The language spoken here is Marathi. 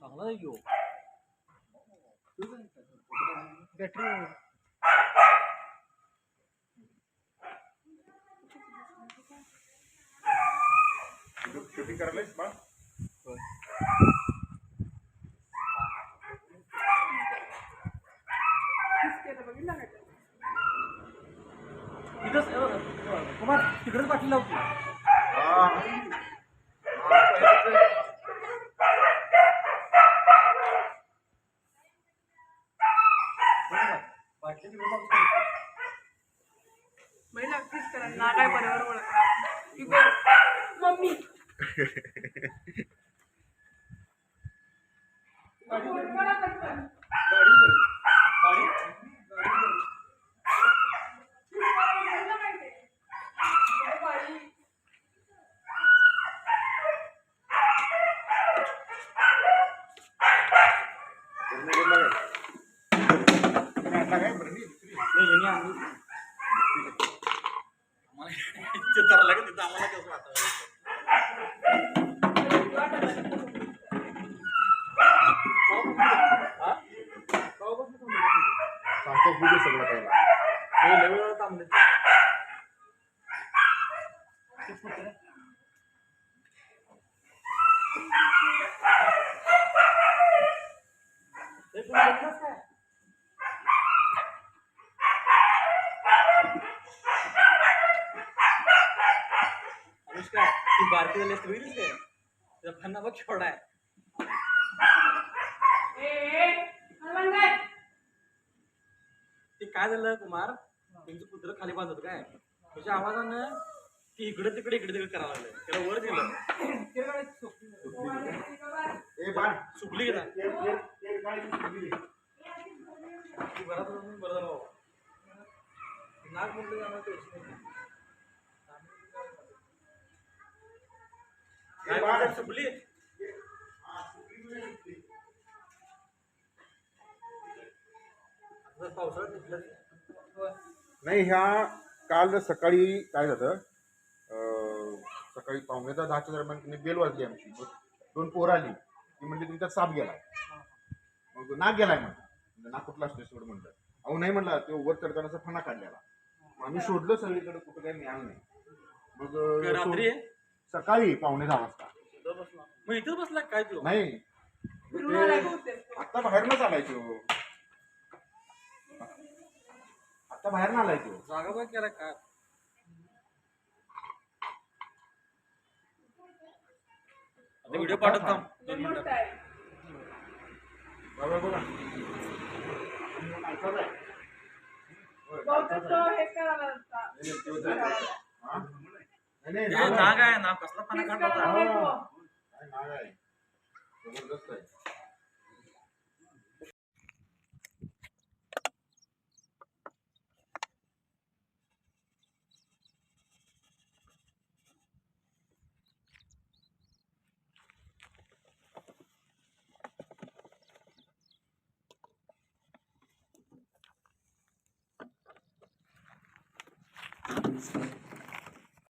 चांगला आहे की बॅटरी शूटिंग करायलास बा कुमार तिकडेच पाठी लावतो महिला फिक्स करा ना काय बरोबर ओळखा मम्मी चित्रला का तिथं आम्हाला कसं वाटतं सगळं पहिला थांबले अनुष्का ती बारकी झाली असते बघितलीस काय त्याचा फन्ना बघ केवढा आहे ते काय झालं कुमार त्यांचं कुत्र खाली बांधत काय त्याच्या आवाजानं ती इकडे तिकडे करायला लागलं त्याला वर दिलं सुकली गेला घरात बरं झालं नाक म्हटलं जाणार काय सुकली पावसाळ्यात नाही ह्या काल सकाळी काय झालं सकाळी 9:45 दरम्यान बेल वाजली आमची मग 2 पोरं आली ती म्हणजे तुमच्यात साप गेलाय मग नाक गेलाय म्हणलं नाक कुठला असतो सोड म्हणलं अहो नाही म्हणला तो वर चढतानाचा फणा काढलेला आम्ही शोधलं सगळीकडे कुठं काही मिळालं नाही मग रात्री सकाळी 9:45 वाजता मग इथं बसला काय तू नाही आता बाहेरनच आलाय तो आता बाहेर ना आलाय तो जागा बघ केला काय व्हिडिओ पाठवतो 2 मिनिटं बघा बघा नाग आहे ना कसला पाना काढला नाग आहे जबरदस्त आहे